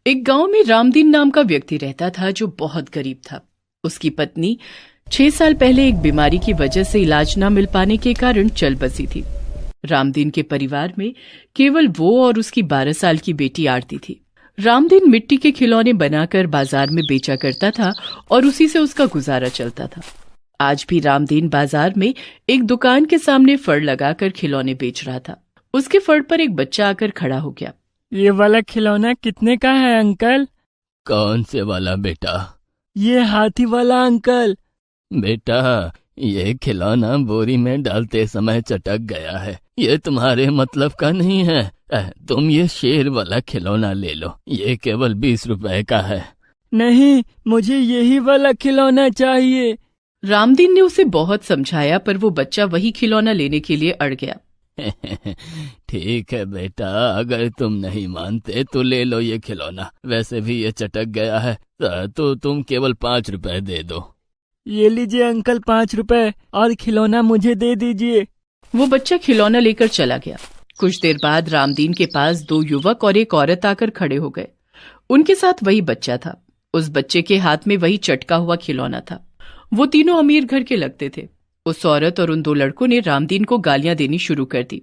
एक गांव में रामदीन नाम का व्यक्ति रहता था जो बहुत गरीब था। उसकी पत्नी 6 साल पहले एक बीमारी की वजह से इलाज न मिल पाने के कारण चल बसी थी। रामदीन के परिवार में केवल वो और उसकी 12 साल की बेटी आरती थी। रामदीन मिट्टी के खिलौने बनाकर बाजार में बेचा करता था और उसी से उसका गुजारा चलता था। आज भी रामदीन बाजार में एक दुकान के सामने फड़ लगाकर खिलौने बेच रहा था। उसके फड़ पर एक बच्चा आकर खड़ा हो गया। ये वाला खिलौना कितने का है अंकल? कौन से वाला बेटा? ये हाथी वाला अंकल। बेटा, ये खिलौना बोरी में डालते समय चटक गया है। ये तुम्हारे मतलब का नहीं है। तुम ये शेर वाला खिलौना ले लो, ये केवल 20 रुपए का है। नहीं, मुझे यही वाला खिलौना चाहिए। रामदीन ने उसे बहुत समझाया पर वो बच्चा वही खिलौना लेने के लिए अड़ गया। ठीक है बेटा, अगर तुम नहीं मानते तो ले लो ये खिलौना। वैसे भी ये चटक गया है तो तुम केवल 5 रुपए दे दो। ये लीजिए अंकल 5 रुपए, और खिलौना मुझे दे दीजिए। वो बच्चा खिलौना लेकर चला गया। कुछ देर बाद रामदीन के पास 2 युवक और एक औरत आकर खड़े हो गए। उनके साथ वही बच्चा था। उस बच्चे के हाथ में वही चटका हुआ खिलौना था। वो तीनों अमीर घर के लगते थे। उस औरत और उन 2 लड़कों ने रामदीन को गालियां देनी शुरू कर दी।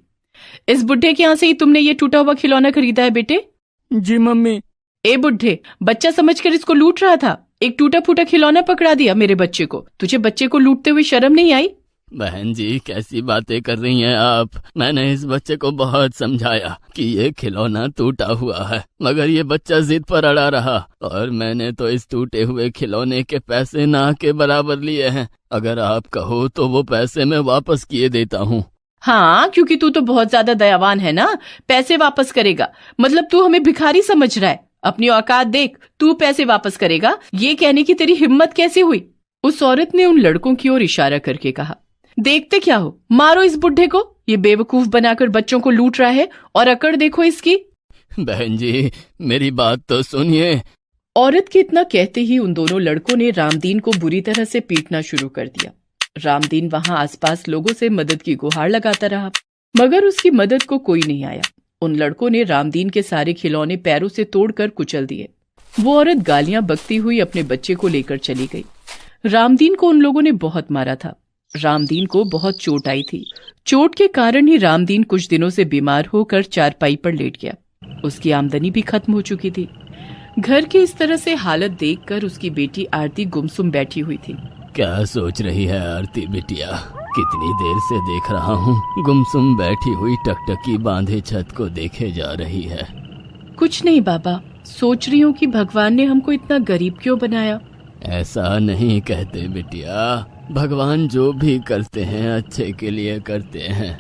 इस बुढ़े के यहाँ से ही तुमने ये टूटा हुआ खिलौना खरीदा है बेटे? जी मम्मी। ए बुढ़े, बच्चा समझकर इसको लूट रहा था। एक टूटा फूटा खिलौना पकड़ा दिया मेरे बच्चे को। तुझे बच्चे को लूटते हुए शर्म नहीं आई? बहन जी, कैसी बातें कर रही हैं आप? मैंने इस बच्चे को बहुत समझाया कि ये खिलौना टूटा हुआ है, मगर ये बच्चा जिद पर अड़ा रहा और मैंने तो इस टूटे हुए खिलौने के पैसे ना के बराबर लिए हैं। अगर आप कहो तो वो पैसे मैं वापस किए देता हूँ। हाँ, क्योंकि तू तो बहुत ज्यादा दयावान है ना, पैसे वापस करेगा। मतलब तू हमें भिखारी समझ रहा है? अपनी औकात देख, तू पैसे वापस करेगा? ये कहने की तेरी हिम्मत कैसे हुई? उस औरत ने उन लड़कों की ओर इशारा करके कहा। देखते क्या हो, मारो इस बुढ़े को। ये बेवकूफ बनाकर बच्चों को लूट रहा है, और अकड़ देखो इसकी। बहन जी, मेरी बात तो सुनिए। औरत के इतना कहते ही उन दोनों लड़कों ने रामदीन को बुरी तरह से पीटना शुरू कर दिया। रामदीन वहां आसपास लोगों से मदद की गुहार लगाता रहा, मगर उसकी मदद को कोई नहीं आया। उन लड़कों ने रामदीन के सारे खिलौने पैरों से तोड़कर कुचल दिए। वो औरत गालियां बकती हुई अपने बच्चे को लेकर चली गई। रामदीन को उन लोगों ने बहुत मारा था। रामदीन को बहुत चोट आई थी। चोट के कारण ही रामदीन कुछ दिनों से बीमार होकर चारपाई पर लेट गया। उसकी आमदनी भी खत्म हो चुकी थी। घर की इस तरह से हालत देखकर उसकी बेटी आरती गुमसुम बैठी हुई थी। क्या सोच रही है आरती बिटिया? कितनी देर से देख रहा हूँ, गुमसुम बैठी हुई टकटकी बांधे छत को देखे जा रही है। कुछ नहीं बाबा, सोच रही हूँ कि भगवान ने हमको इतना गरीब क्यों बनाया। ऐसा नहीं कहते बिटिया, भगवान जो भी करते हैं अच्छे के लिए करते हैं।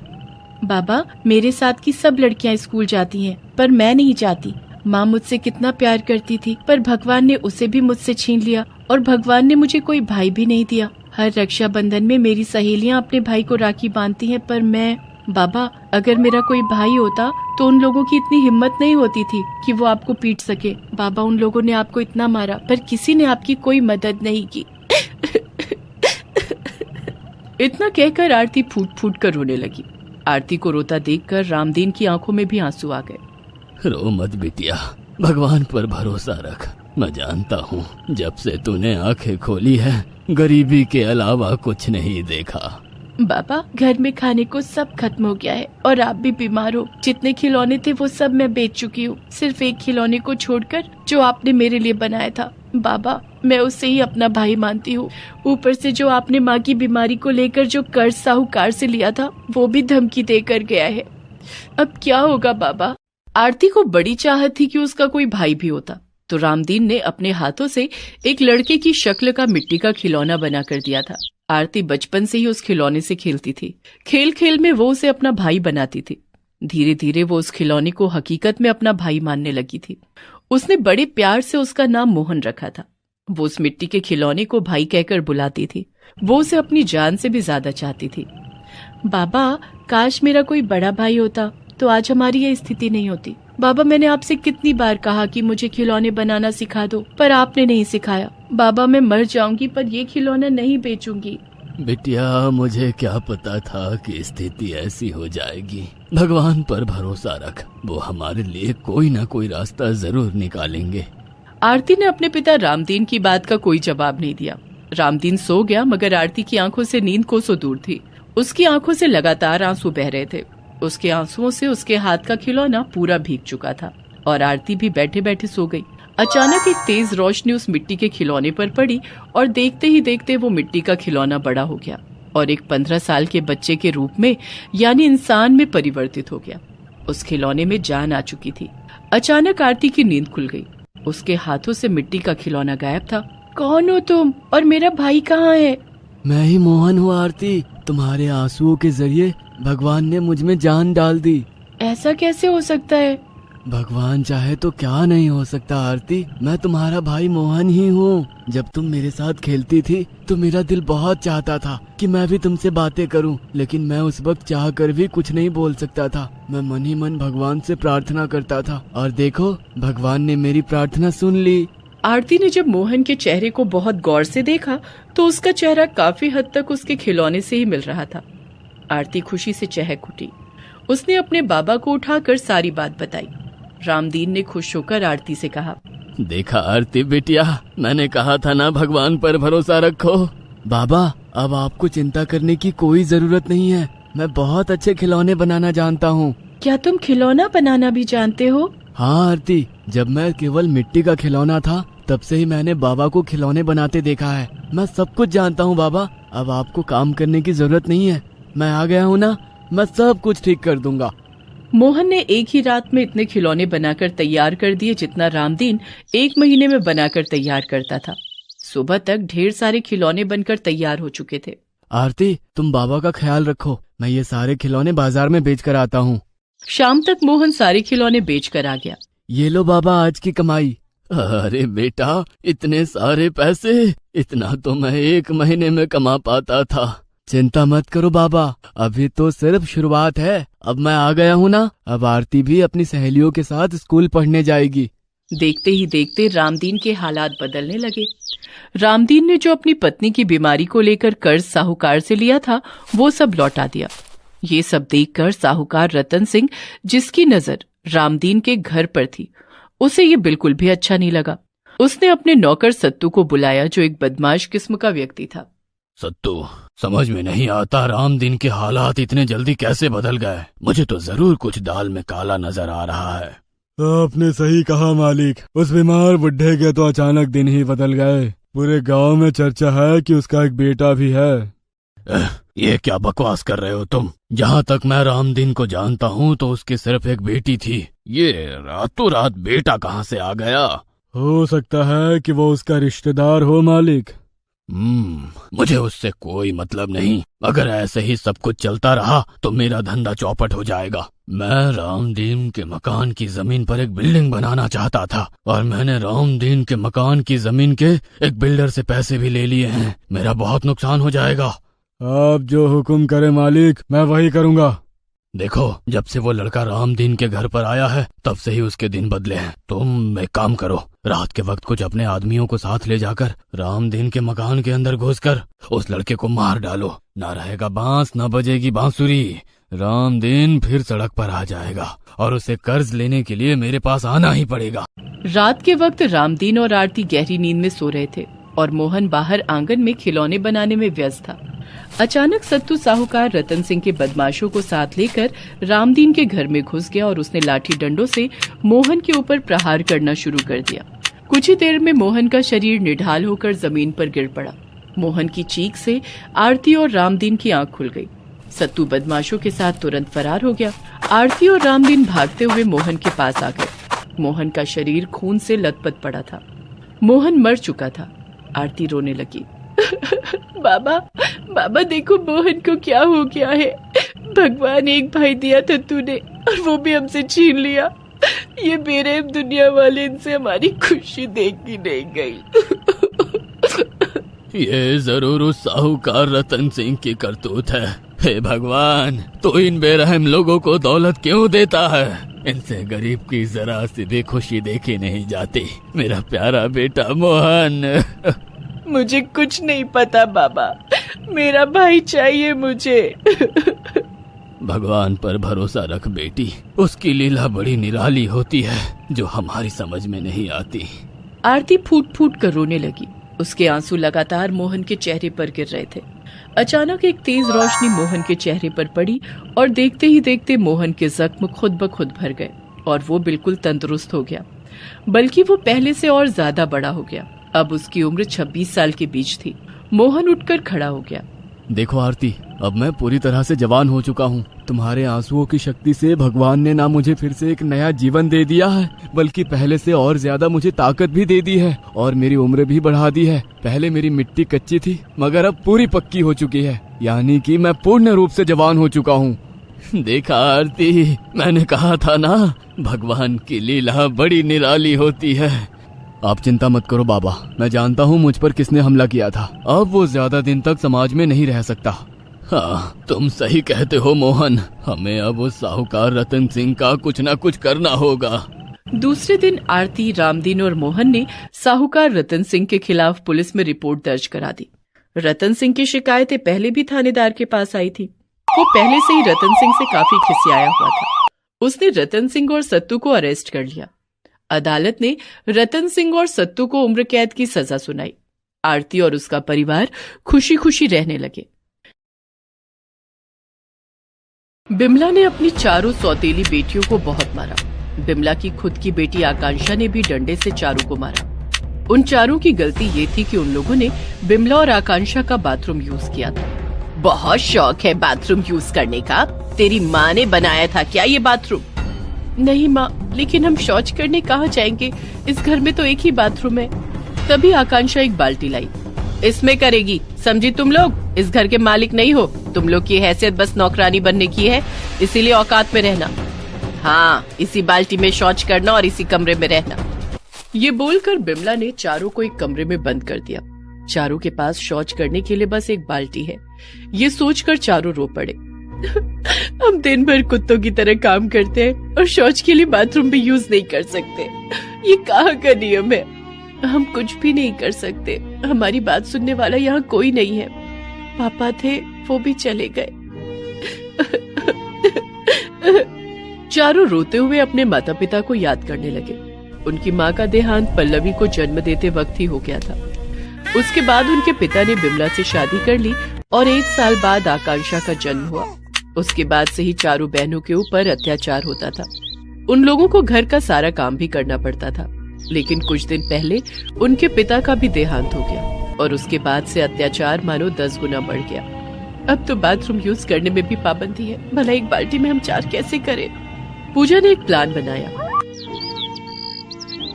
बाबा, मेरे साथ की सब लड़कियां स्कूल जाती हैं, पर मैं नहीं जाती। माँ मुझसे कितना प्यार करती थी, पर भगवान ने उसे भी मुझसे छीन लिया, और भगवान ने मुझे कोई भाई भी नहीं दिया। हर रक्षाबंधन में मेरी सहेलियां अपने भाई को राखी बांधती हैं, पर मैं। बाबा, अगर मेरा कोई भाई होता तो उन लोगों की इतनी हिम्मत नहीं होती थी कि वो आपको पीट सके। बाबा, उन लोगों ने आपको इतना मारा, पर किसी ने आपकी कोई मदद नहीं की। इतना कहकर आरती फूट फूट कर रोने लगी। आरती को रोता देखकर रामदीन की आंखों में भी आंसू आ गए। रो मत बिटिया, भगवान पर भरोसा रख। मैं जानता हूँ, जब से तूने आंखें खोली है गरीबी के अलावा कुछ नहीं देखा। बाबा, घर में खाने को सब खत्म हो गया है, और आप भी बीमार हो। जितने खिलौने थे वो सब मैं बेच चुकी हूँ, सिर्फ एक खिलौने को छोड़कर जो आपने मेरे लिए बनाया था। बाबा, मैं उससे ही अपना भाई मानती हूँ। ऊपर से जो आपने माँ की बीमारी को लेकर जो कर्ज साहूकार से लिया था, वो भी धमकी देकर गया है। अब क्या होगा बाबा? आरती को बड़ी चाहत थी कि उसका कोई भाई भी होता, तो रामदीन ने अपने हाथों से एक लड़के की शक्ल का मिट्टी का खिलौना बना कर दिया था। आरती बचपन से ही उस खिलौने से खेलती थी। खेल खेल में वो उसे अपना भाई बनाती थी। धीरे धीरे वो उस खिलौने को हकीकत में अपना भाई मानने लगी थी। उसने बड़े प्यार से उसका नाम मोहन रखा था। वो उस मिट्टी के खिलौने को भाई कहकर बुलाती थी। वो उसे अपनी जान से भी ज्यादा चाहती थी। बाबा, काश मेरा कोई बड़ा भाई होता तो आज हमारी ये स्थिति नहीं होती। बाबा, मैंने आपसे कितनी बार कहा कि मुझे खिलौने बनाना सिखा दो, पर आपने नहीं सिखाया। बाबा, मैं मर जाऊंगी पर ये खिलौना नहीं बेचूंगी। बिटिया, मुझे क्या पता था कि स्थिति ऐसी हो जाएगी। भगवान पर भरोसा रख, वो हमारे लिए कोई ना कोई रास्ता जरूर निकालेंगे। आरती ने अपने पिता रामदीन की बात का कोई जवाब नहीं दिया। रामदीन सो गया, मगर आरती की आंखों से नींद कोसों दूर थी। उसकी आंखों से लगातार आंसू बह रहे थे। उसके आंसुओं से उसके हाथ का खिलौना पूरा भीग चुका था और आरती भी बैठे बैठे सो गई। अचानक एक तेज रोशनी उस मिट्टी के खिलौने पर पड़ी और देखते ही देखते वो मिट्टी का खिलौना बड़ा हो गया और एक 15 साल के बच्चे के रूप में, यानी इंसान में परिवर्तित हो गया। उस खिलौने में जान आ चुकी थी। अचानक आरती की नींद खुल गई। उसके हाथों से मिट्टी का खिलौना गायब था। कौन हो तुम और मेरा भाई कहाँ है? मैं ही मोहन हूँ आरती। तुम्हारे आंसुओं के जरिए भगवान ने मुझ में जान डाल दी। ऐसा कैसे हो सकता है? भगवान चाहे तो क्या नहीं हो सकता आरती। मैं तुम्हारा भाई मोहन ही हूँ। जब तुम मेरे साथ खेलती थी तो मेरा दिल बहुत चाहता था कि मैं भी तुमसे बातें करूँ, लेकिन मैं उस वक्त चाह कर भी कुछ नहीं बोल सकता था। मैं मन ही मन भगवान से प्रार्थना करता था और देखो, भगवान ने मेरी प्रार्थना सुन ली। आरती ने जब मोहन के चेहरे को बहुत गौर से देखा तो उसका चेहरा काफी हद तक उसके खिलौने से ही मिल रहा था। आरती खुशी से चहक उठी। उसने अपने बाबा को उठाकर सारी बात बताई। रामदीन ने खुश होकर आरती से कहा, देखा आरती बिटिया, मैंने कहा था ना, भगवान पर भरोसा रखो। बाबा, अब आपको चिंता करने की कोई जरूरत नहीं है। मैं बहुत अच्छे खिलौने बनाना जानता हूँ। क्या तुम खिलौना बनाना भी जानते हो? हाँ आरती, जब मैं केवल मिट्टी का खिलौना था तब से ही मैंने बाबा को खिलौने बनाते देखा है। मैं सब कुछ जानता हूँ बाबा। अब आपको काम करने की जरूरत नहीं है। मैं आ गया हूँ ना, मैं सब कुछ ठीक कर दूंगा। मोहन ने एक ही रात में इतने खिलौने बनाकर तैयार कर दिए जितना रामदीन 1 महीने में बनाकर तैयार करता था। सुबह तक ढेर सारे खिलौने बनकर तैयार हो चुके थे। आरती, तुम बाबा का ख्याल रखो। मैं ये सारे खिलौने बाजार में बेच कर आता हूँ। शाम तक मोहन सारे खिलौने बेच कर आ गया। ये लो बाबा, आज की कमाई। अरे बेटा, इतने सारे पैसे, इतना तो मैं 1 महीने में कमा पाता था। चिंता मत करो बाबा, अभी तो सिर्फ शुरुआत है। अब मैं आ गया हूँ ना, अब आरती भी अपनी सहेलियों के साथ स्कूल पढ़ने जाएगी। देखते ही देखते रामदीन के हालात बदलने लगे। रामदीन ने जो अपनी पत्नी की बीमारी को लेकर कर्ज साहूकार से लिया था, वो सब लौटा दिया। ये सब देखकर साहूकार रतन सिंह, जिसकी नजर रामदीन के घर पर थी, उसे ये बिल्कुल भी अच्छा नहीं लगा। उसने अपने नौकर सत्तू को बुलाया, जो एक बदमाश किस्म का व्यक्ति था। सत्तू, समझ में नहीं आता रामदीन के हालात इतने जल्दी कैसे बदल गए। मुझे तो जरूर कुछ दाल में काला नजर आ रहा है। आपने सही कहा मालिक, उस बीमार बुढ़े के तो अचानक दिन ही बदल गए। पूरे गांव में चर्चा है कि उसका एक बेटा भी है। ये क्या बकवास कर रहे हो तुम? जहाँ तक मैं रामदीन को जानता हूँ तो उसकी सिर्फ एक बेटी थी। ये रातों रात बेटा कहाँ से आ गया? हो सकता है कि वो उसका रिश्तेदार हो मालिक। मुझे उससे कोई मतलब नहीं। अगर ऐसे ही सब कुछ चलता रहा तो मेरा धंधा चौपट हो जाएगा। मैं रामदीन के मकान की जमीन पर एक बिल्डिंग बनाना चाहता था और मैंने रामदीन के मकान की जमीन के एक बिल्डर से पैसे भी ले लिए हैं। मेरा बहुत नुकसान हो जाएगा। आप जो हुक्म करे मालिक, मैं वही करूँगा। देखो, जब से वो लड़का रामदीन के घर पर आया है तब से ही उसके दिन बदले हैं। तुम एक काम करो, रात के वक्त कुछ अपने आदमियों को साथ ले जाकर रामदीन के मकान के अंदर घुसकर उस लड़के को मार डालो। ना रहेगा बांस, ना बजेगी बांसुरी। रामदीन फिर सड़क पर आ जाएगा और उसे कर्ज लेने के लिए मेरे पास आना ही पड़ेगा। रात के वक्त रामदीन और आरती गहरी नींद में सो रहे थे और मोहन बाहर आंगन में खिलौने बनाने में व्यस्त था। अचानक सत्तू साहूकार रतन सिंह के बदमाशों को साथ लेकर रामदीन के घर में घुस गया और उसने लाठी डंडों से मोहन के ऊपर प्रहार करना शुरू कर दिया। कुछ ही देर में मोहन का शरीर निढाल होकर जमीन पर गिर पड़ा। मोहन की चीख से आरती और रामदीन की आंख खुल गई। सत्तू बदमाशों के साथ तुरंत फरार हो गया। आरती और रामदीन भागते हुए मोहन के पास आ गए। मोहन का शरीर खून से लथपथ पड़ा था। मोहन मर चुका था। आरती रोने लगी। बाबा, बाबा देखो मोहन को क्या हो गया है। भगवान एक भाई दिया था तूने और वो भी हमसे छीन लिया। ये बेरहम दुनिया वाले, इनसे हमारी खुशी देखी नहीं गई। ये जरूर उस साहूकार रतन सिंह की करतूत है। हे भगवान, तो इन बेरहम लोगों को दौलत क्यों देता है? इनसे गरीब की जरा सी भी खुशी देखी नहीं जाती। मेरा प्यारा बेटा मोहन। मुझे कुछ नहीं पता बाबा, मेरा भाई चाहिए मुझे। भगवान पर भरोसा रख बेटी, उसकी लीला बड़ी निराली होती है जो हमारी समझ में नहीं आती। आरती फूट फूट कर रोने लगी। उसके आंसू लगातार मोहन के चेहरे पर गिर रहे थे। अचानक एक तेज रोशनी मोहन के चेहरे पर पड़ी और देखते ही देखते मोहन के जख्म खुद ब खुद भर गए और वो बिल्कुल तंदुरुस्त हो गया, बल्कि वो पहले से और ज्यादा बड़ा हो गया। अब उसकी उम्र 26 साल के बीच थी। मोहन उठकर खड़ा हो गया। देखो आरती, अब मैं पूरी तरह से जवान हो चुका हूँ। तुम्हारे आंसुओं की शक्ति से भगवान ने ना मुझे फिर से एक नया जीवन दे दिया है, बल्कि पहले से और ज्यादा मुझे ताकत भी दे दी है और मेरी उम्र भी बढ़ा दी है। पहले मेरी मिट्टी कच्ची थी, मगर अब पूरी पक्की हो चुकी है, यानी कि मैं पूर्ण रूप से जवान हो चुका हूँ। देखा आरती, मैंने कहा था ना, भगवान की लीला बड़ी निराली होती है। आप चिंता मत करो बाबा, मैं जानता हूँ मुझ पर किसने हमला किया था। अब वो ज्यादा दिन तक समाज में नहीं रह सकता। हाँ, तुम सही कहते हो मोहन, हमें अब उस साहूकार रतन सिंह का कुछ न कुछ करना होगा। दूसरे दिन आरती, रामदीन और मोहन ने साहूकार रतन सिंह के खिलाफ पुलिस में रिपोर्ट दर्ज करा दी। रतन सिंह की शिकायतें पहले भी थानेदार के पास आई थी। वो पहले से ही रतन सिंह से काफी खिसियाया हुआ था। उसने रतन सिंह और सत्तू को अरेस्ट कर लिया। अदालत ने रतन सिंह और सत्तू को उम्र कैद की सजा सुनाई। आरती और उसका परिवार खुशी खुशी रहने लगे। बिमला ने अपनी चारों सौतेली बेटियों को बहुत मारा। बिमला की खुद की बेटी आकांक्षा ने भी डंडे से चारों को मारा। उन चारों की गलती ये थी कि उन लोगों ने बिमला और आकांक्षा का बाथरूम यूज किया था। बहुत शौक है बाथरूम यूज करने का। तेरी माँ ने बनाया था क्या ये बाथरूम? नहीं माँ, लेकिन हम शौच करने कहाँ जाएंगे? इस घर में तो एक ही बाथरूम है। तभी आकांक्षा एक बाल्टी लाई। इसमें करेगी, समझी? तुम लोग इस घर के मालिक नहीं हो। तुम लोग की हैसियत बस नौकरानी बनने की है, इसीलिए औकात में रहना। हाँ, इसी बाल्टी में शौच करना और इसी कमरे में रहना। ये बोलकर बिमला ने चारों को एक कमरे में बंद कर दिया। चारों के पास शौच करने के लिए बस एक बाल्टी है। ये सोचकर चारों रो पड़े। हम दिन भर कुत्तों की तरह काम करते हैं और शौच के लिए बाथरूम भी यूज नहीं कर सकते। ये कहाँ का नियम है? हम कुछ भी नहीं कर सकते। हमारी बात सुनने वाला यहाँ कोई नहीं है। पापा थे, वो भी चले गए। चारों रोते हुए अपने माता पिता को याद करने लगे। उनकी माँ का देहांत पल्लवी को जन्म देते वक्त ही हो गया था। उसके बाद उनके पिता ने बिमला से शादी कर ली और 1 साल बाद आकांक्षा का जन्म हुआ। उसके बाद से ही चारों बहनों के ऊपर अत्याचार होता था। उन लोगों को घर का सारा काम भी करना पड़ता था। लेकिन कुछ दिन पहले उनके पिता का भी देहांत हो गया और उसके बाद से अत्याचार मानो 10 गुना बढ़ गया। अब तो बाथरूम यूज करने में भी पाबंदी है। भला एक बाल्टी में हम 4 कैसे करें? पूजा ने एक प्लान बनाया।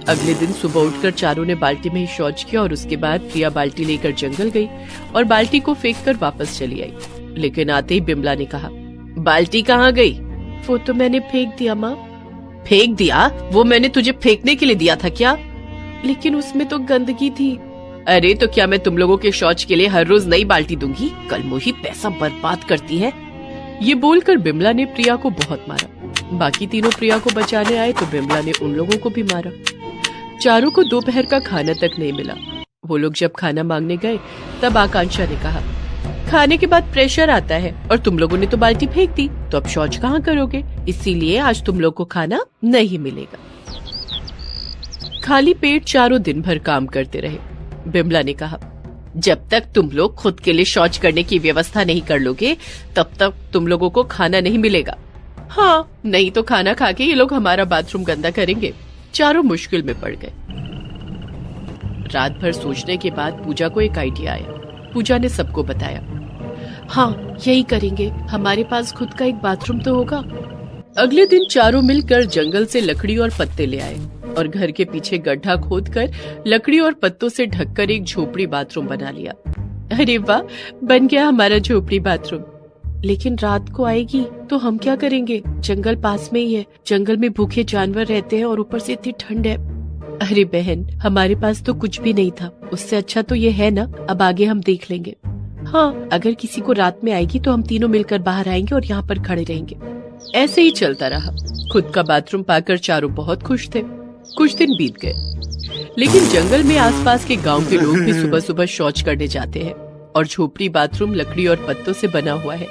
अगले दिन सुबह उठकर चारों ने बाल्टी में ही शौच किया और उसके बाद प्रिया बाल्टी लेकर जंगल गई और बाल्टी को फेंक कर वापस चली आई। लेकिन आते ही बिमला ने कहा, बाल्टी कहाँ गई? वो तो मैंने फेंक दिया माँ। फेंक दिया? वो मैंने तुझे फेंकने के लिए दिया था क्या? लेकिन उसमें तो गंदगी थी। अरे तो क्या मैं तुम लोगों के शौच के लिए हर रोज नई बाल्टी दूंगी? कल मोही पैसा बर्बाद करती है। ये बोलकर बिमला ने प्रिया को बहुत मारा। बाकी तीनों प्रिया को बचाने आए तो बिमला ने उन लोगों को भी मारा। चारों को दोपहर का खाना तक नहीं मिला। वो लोग जब खाना मांगने गए तब आकांक्षा ने कहा, खाने के बाद प्रेशर आता है और तुम लोगों ने तो बाल्टी फेंक दी, तो अब शौच कहाँ करोगे? इसीलिए आज तुम लोग को खाना नहीं मिलेगा। खाली पेट चारों दिन भर काम करते रहे। बिमला ने कहा, जब तक तुम लोग खुद के लिए शौच करने की व्यवस्था नहीं कर लोगे तब तक तुम लोगों को खाना नहीं मिलेगा। हाँ, नहीं तो खाना खा के ये लोग हमारा बाथरूम गंदा करेंगे। चारों मुश्किल में पड़ गए। रात भर सोचने के बाद पूजा को एक आइडिया आया। पूजा ने सबको बताया, हाँ यही करेंगे, हमारे पास खुद का एक बाथरूम तो होगा। अगले दिन चारों मिलकर जंगल से लकड़ी और पत्ते ले आए और घर के पीछे गड्ढा खोदकर लकड़ी और पत्तों से ढककर एक झोपड़ी बाथरूम बना लिया। अरे वाह, बन गया हमारा झोपड़ी बाथरूम। लेकिन रात को आएगी तो हम क्या करेंगे? जंगल पास में ही है, जंगल में भूखे जानवर रहते हैं और ऊपर से इतनी ठंड है। अरे बहन, हमारे पास तो कुछ भी नहीं था, उससे अच्छा तो ये है ना, अब आगे हम देख लेंगे। हाँ, अगर किसी को रात में आएगी तो हम तीनों मिलकर बाहर आएंगे और यहाँ पर खड़े रहेंगे। ऐसे ही चलता रहा। खुद का बाथरूम पाकर चारों बहुत खुश थे। कुछ दिन बीत गए, लेकिन जंगल में आसपास के गांव के लोग भी सुबह सुबह शौच करने जाते हैं और झोपड़ी बाथरूम लकड़ी और पत्तों से बना हुआ है,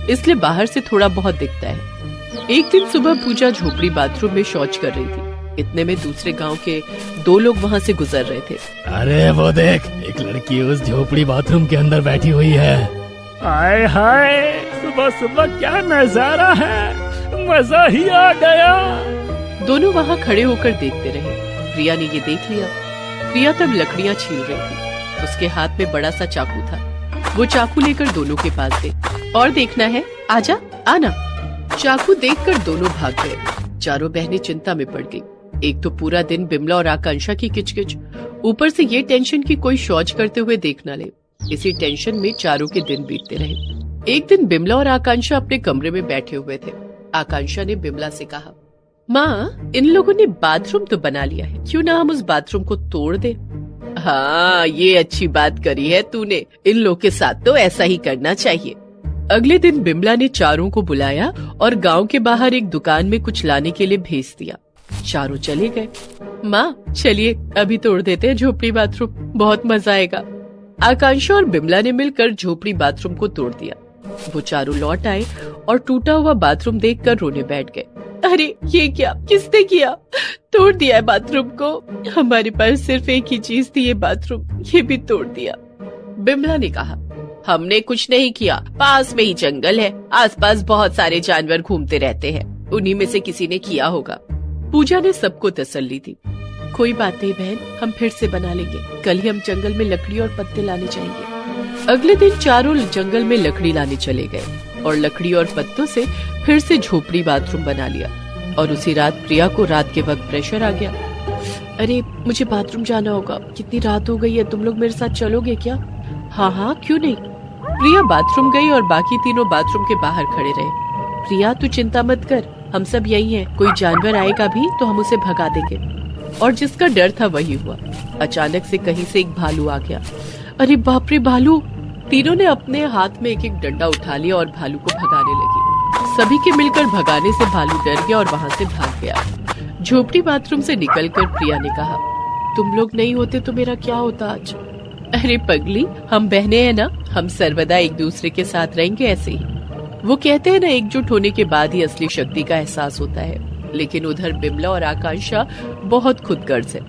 इसलिए बाहर से थोड़ा बहुत दिखता है। एक दिन सुबह पूजा झोपड़ी बाथरूम में शौच कर रही थी। इतने में दूसरे गांव के 2 लोग वहां से गुजर रहे थे। अरे वो देख, एक लड़की उस झोपड़ी बाथरूम के अंदर बैठी हुई है। हाय हाय, सुबह सुबह क्या नजारा है, मजा ही आ गया। दोनों वहां खड़े होकर देखते रहे। प्रिया ने ये देख लिया। प्रिया तब लकड़ियां छील रही थी। उसके हाथ में बड़ा सा चाकू था। वो चाकू लेकर दोनों के पास गई। और देखना है, आजा, आना। चाकू देखकर दोनों भाग गए। चारों बहनें चिंता में पड़ गई। एक तो पूरा दिन बिमला और आकांक्षा की किचकिच, ऊपर से ये टेंशन कि कोई शौच करते हुए देख न ले। इसी टेंशन में चारों के दिन बीतते रहे। एक दिन बिमला और आकांक्षा अपने कमरे में बैठे हुए थे। आकांक्षा ने बिमला से कहा, माँ, इन लोगों ने बाथरूम तो बना लिया है, क्यों ना हम उस बाथरूम को तोड़ दें? हाँ, ये अच्छी बात करी है तूने। इन लोग के साथ तो ऐसा ही करना चाहिए। अगले दिन बिमला ने चारों को बुलाया और गांव के बाहर एक दुकान में कुछ लाने के लिए भेज दिया। चारों चले गए। माँ, चलिए अभी तोड़ देते हैं झोपड़ी बाथरूम, बहुत मजा आएगा। आकांक्षा और बिमला ने मिलकर झोपड़ी बाथरूम को तोड़ दिया। वो चारों लौट आए और टूटा हुआ बाथरूम देखकर रोने बैठ गए। अरे ये क्या, किसने किया? तोड़ दिया है बाथरूम को। हमारे पास सिर्फ एक ही चीज थी, ये बाथरूम, ये भी तोड़ दिया। बिमला ने कहा, हमने कुछ नहीं किया, पास में ही जंगल है, आसपास बहुत सारे जानवर घूमते रहते हैं, उन्हीं में से किसी ने किया होगा। पूजा ने सबको तसल्ली दी। कोई बात नहीं बहन, हम फिर से बना लेंगे। कल ही हम जंगल में लकड़ी और पत्ते लाने जाएंगे। अगले दिन चारों जंगल में लकड़ी लाने चले गए और लकड़ी और पत्तों से फिर से झोपड़ी बाथरूम बना लिया। और उसी रात प्रिया को रात के वक्त प्रेशर आ गया। अरे मुझे बाथरूम जाना होगा, कितनी रात हो गई है, तुम लोग मेरे साथ चलोगे क्या? हाँ हाँ, क्यों नहीं। प्रिया बाथरूम गई और बाकी तीनों बाथरूम के बाहर खड़े रहे। प्रिया, तू चिंता मत कर, हम सब यही हैं। कोई जानवर आएगा भी तो हम उसे भगा देंगे। और जिसका डर था वही हुआ। अचानक से कहीं से एक भालू आ गया। अरे बाप रे, भालू! तीनों ने अपने हाथ में एक एक डंडा उठा लिया और भालू को भगाने लगी। सभी के मिलकर भगाने से भालू डर गया और वहाँ से भाग गया। झोपड़ी बाथरूम से निकलकर प्रिया ने कहा, तुम लोग नहीं होते तो मेरा क्या होता आज? अरे पगली, हम बहनें हैं ना, हम सर्वदा एक दूसरे के साथ रहेंगे ऐसे ही। वो कहते हैं ना, एकजुट होने के बाद ही असली शक्ति का एहसास होता है। लेकिन उधर बिमला और आकांक्षा बहुत खुदगर्ज है।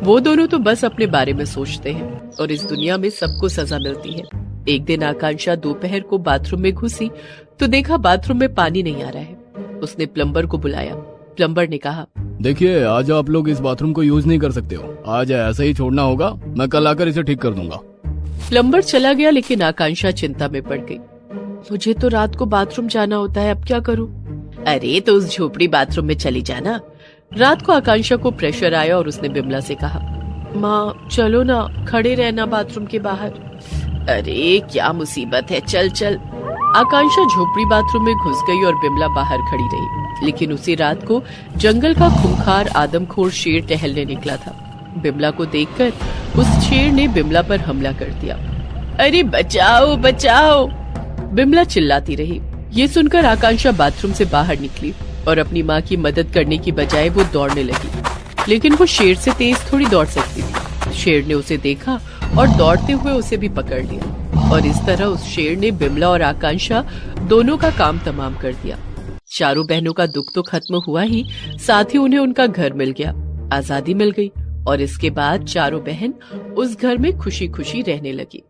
वो दोनों तो बस अपने बारे में सोचते हैं और इस दुनिया में सबको सजा मिलती है। एक दिन आकांक्षा दोपहर को बाथरूम में घुसी तो देखा बाथरूम में पानी नहीं आ रहा है। उसने प्लम्बर को बुलाया। प्लम्बर ने कहा, देखिए, आज आप लोग इस बाथरूम को यूज नहीं कर सकते हो, आज ऐसा ही छोड़ना होगा, मैं कल आकर इसे ठीक कर दूंगा। प्लम्बर चला गया, लेकिन आकांक्षा चिंता में पड़ गई। मुझे तो रात को बाथरूम जाना होता है, अब क्या करूं? अरे तो उस झोपड़ी बाथरूम में चली जाना। रात को आकांक्षा को प्रेशर आया और उसने बिमला से कहा, माँ चलो ना, खड़े रहना बाथरूम के बाहर। अरे क्या मुसीबत है, चल चल। आकांक्षा झोपड़ी बाथरूम में घुस गई और बिमला बाहर खड़ी रही। लेकिन उसी रात को जंगल का खूंखार आदमखोर शेर टहलने निकला था। बिमला को देखकर उस शेर ने बिमला पर हमला कर दिया। अरे बचाओ बचाओ, बिमला चिल्लाती रही। ये सुनकर आकांक्षा बाथरूम से बाहर निकली और अपनी माँ की मदद करने की बजाय वो दौड़ने लगी। लेकिन वो शेर से तेज थोड़ी दौड़ सकती थी। शेर ने उसे देखा और दौड़ते हुए उसे भी पकड़ लिया और इस तरह उस शेर ने बिमला और आकांक्षा दोनों का काम तमाम कर दिया। चारों बहनों का दुख तो खत्म हुआ ही, साथ ही उन्हें उनका घर मिल गया, आजादी मिल गई और इसके बाद चारों बहन उस घर में खुशी खुशी रहने लगी।